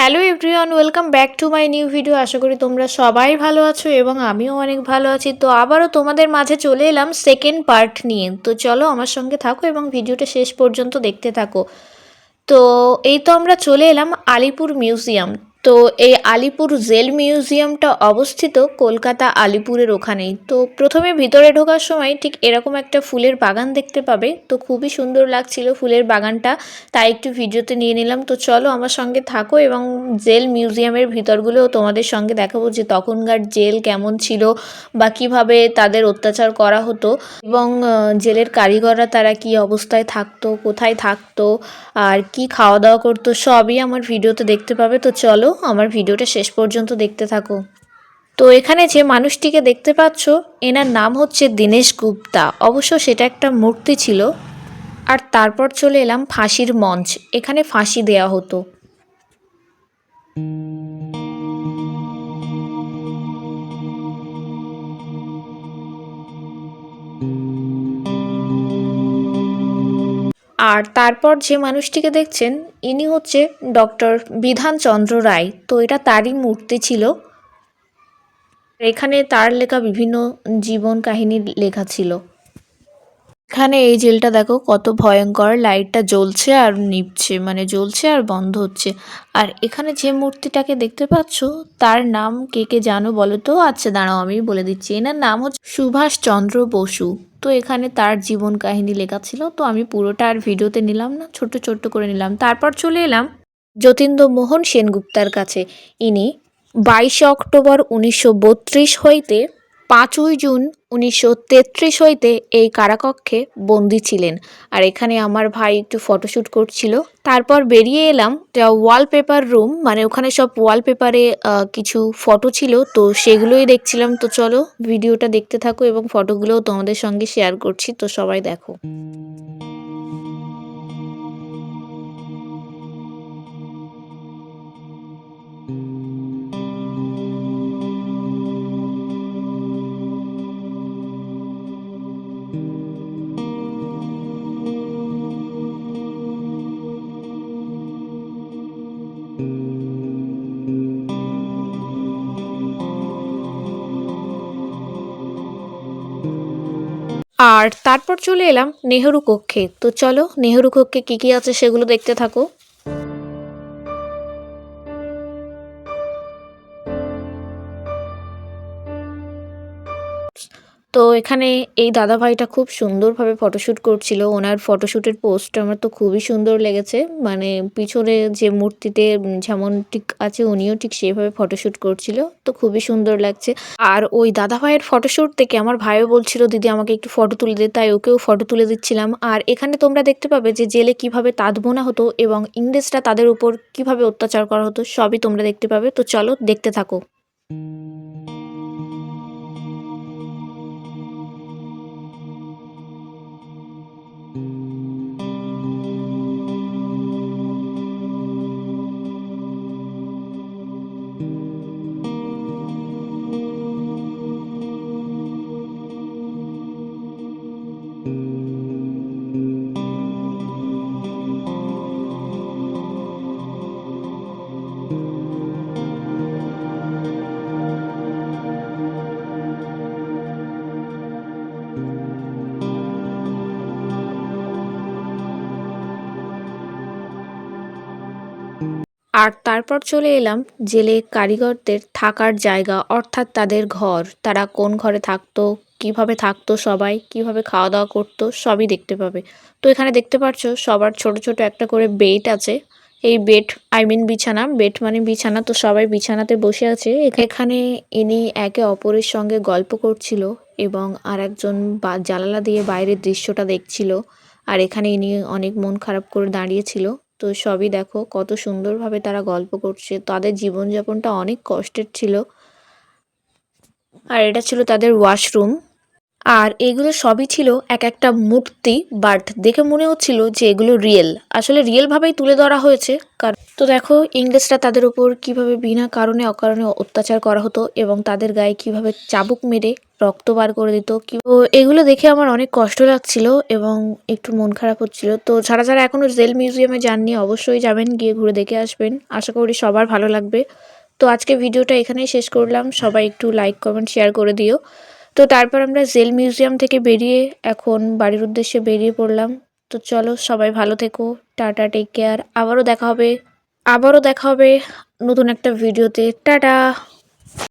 Hello everyone, welcome back to my new video. আশা করি তোমরা সবাই ভালো আছো এবং আমিও অনেক ভালো আছি। তো আবারও তোমাদের মাঝে চলে এলাম সেকেন্ড পার্ট নিয়ে। তো চলো আমার সঙ্গে থাকো এবং ভিডিওটা শেষ পর্যন্ত দেখতে থাকো। তো এই তো আমরা চলে এলাম আলিপুর মিউজিয়াম। তো এই আলিপুর জেল মিউজিয়ামটা অবস্থিত কলকাতা আলিপুরের ওখানেই। তো প্রথমে ভিতরে ঢোকার সময় ঠিক এরকম একটা ফুলের বাগান দেখতে পাবে। তো খুবই সুন্দর লাগছিল ফুলের বাগানটা, তাই একটু ভিডিওতে নিয়ে নিলাম। তো চলো আমার সঙ্গে থাকো এবং জেল মিউজিয়ামের ভিতরগুলোও তোমাদের সঙ্গে দেখাবো যে তখনকার জেল কেমন ছিল বা কীভাবে তাদের অত্যাচার করা হতো এবং জেলের কারিগররা তারা কী অবস্থায় থাকতো, কোথায় থাকতো আর কি খাওয়া দাওয়া করতো, সবই আমার ভিডিওতে দেখতে পাবে। তো চলো আমার ভিডিওটা শেষ পর্যন্ত দেখতে থাকো। তো এখানে যে মানুষটিকে দেখতে পাচ্ছ, এনার নাম হচ্ছে দীনেশ গুপ্তা। অবশ্য সেটা একটা মূর্তি ছিল। আর তারপর চলে এলাম ফাঁসির মঞ্চ। এখানে ফাঁসি দেয়া হতো। আর তারপর যে মানুষটিকে দেখছেন, ইনি হচ্ছে ডক্টর বিধানচন্দ্র রায়। তো এটা তারই মূর্তি ছিল। এখানে তার লেখা বিভিন্ন জীবন কাহিনী লেখা ছিল। এখানে এই জেলটা দেখো কত ভয়ঙ্কর, লাইটটা জ্বলছে আর নিভছে, মানে জ্বলছে আর বন্ধ হচ্ছে। আর এখানে যে মূর্তিটাকে দেখতে পাচ্ছ, তার নাম কে কে জানো বলো তো? আচ্ছা দাঁড়াও আমি বলে দিচ্ছি, এনার নাম হচ্ছে সুভাষচন্দ্র বসু। তো এখানে তার জীবন কাহিনী লেখা ছিল। তো আমি পুরোটা আর ভিডিওতে নিলাম না, ছোট্ট ছোট্ট করে নিলাম। তারপর চলে এলাম যতীন্দ্র মোহন সেনগুপ্তার কাছে। ইনি 22 অক্টোবর 1932 হইতে 5ই জুন 1933 হইতে এই কারাকক্ষে বন্দী ছিলেন। আর এখানে আমার ভাই একটু ফটোশ্যুট করছিল। তারপর বেরিয়ে এলাম ওয়ালপেপার রুম, মানে ওখানে সব ওয়ালপেপারে কিছু ফটো ছিল, তো সেগুলোই দেখছিলাম। তো চলো ভিডিওটা দেখতে থাকো এবং ফটোগুলোও তোমাদের সঙ্গে শেয়ার করছি, তো সবাই দেখো। আর তারপর চলে এলাম নেহেরু কক্ষে। তো চলো নেহেরু কক্ষে কী কী আছে সেগুলো দেখতে থাকো। তো এখানে এই দাদাভাইটা খুব সুন্দরভাবে ফটোশ্যুট করছিল। ওনার ফটোশ্যুটের পোজটা আমার তো খুবই সুন্দর লেগেছে। মানে পিছনে যে মূর্তিতে যেমন ঠিক আছে, উনিও ঠিক সেভাবে ফটোশ্যুট করছিল। তো খুবই সুন্দর লাগছে। আর ওই দাদাভাইয়ের ফটোশ্যুট থেকে আমার ভাইও বলছিল দিদি আমাকে একটু ফটো তুলে দে, তাই ওকেও ফটো তুলে দিচ্ছিলাম। আর এখানে তোমরা দেখতে পাবে যে জেলে কিভাবে তাঁত বোনা হতো এবং ইংরেজরা তাদের উপর কিভাবে অত্যাচার করা হতো, সবই তোমরা দেখতে পাবে। তো চলো দেখতে থাকো। আর তারপর চলে এলাম জেলে কারিগরদের থাকার জায়গা, অর্থাৎ তাদের ঘর। তারা কোন ঘরে থাকতো, কিভাবে থাকতো, সবাই কিভাবে খাওয়া দাওয়া করতো, সবই দেখতে পাবে। তো এখানে দেখতে পাচ্ছ সবার ছোট ছোট একটা করে বেড আছে। এই বেড আই মিন বিছানা, বেড মানে বিছানা। তো সবাই বিছানাতে বসে আছে। এখানে ইনি একে অপরের সঙ্গে গল্প করছিল এবং আর একজন জানালা দিয়ে বাইরের দৃশ্যটা দেখছিল। আর এখানে ইনি অনেক মন খারাপ করে দাঁড়িয়েছিল। তো সবই দেখো কত সুন্দরভাবে তারা গল্প করছে। তাদের জীবনযাপনটা অনেক কষ্টের ছিল। আর এটা ছিল তাদের ওয়াশরুম। আর এগুলো সবই ছিল এক একটা মূর্তি, বাট দেখে মনে হচ্ছিল যে এগুলো রিয়েল, আসলে রিয়েল ভাবেই তুলে ধরা হয়েছে। কারণ তো দেখো ইংরেজরা তাদের উপর কিভাবে বিনা কারণে অকারণে অত্যাচার করা হতো এবং তাদের গায়ে কিভাবে চাবুক মেরে রক্ত বার করে দিত। তো এগুলো দেখে আমার অনেক কষ্ট লাগছিল এবং একটু মন খারাপ হচ্ছিল। তো যারা যারা এখনো জেল মিউজিয়ামে যাননি অবশ্যই যাবেন, গিয়ে ঘুরে দেখে আসবেন, আশা করি সবার ভালো লাগবে। তো আজকে ভিডিওটা এখানেই শেষ করলাম, সবাই একটু লাইক কমেন্ট শেয়ার করে দিও। তো তারপর আমরা জেল মিউজিয়াম থেকে বেরিয়ে এখন বাড়ির উদ্দেশ্যে বেরিয়ে পড়লাম। তো চলো সবাই ভালো থেকো, টাটা, টেক কেয়ার, আবারও দেখা হবে নতুন একটা ভিডিওতে, টাটা।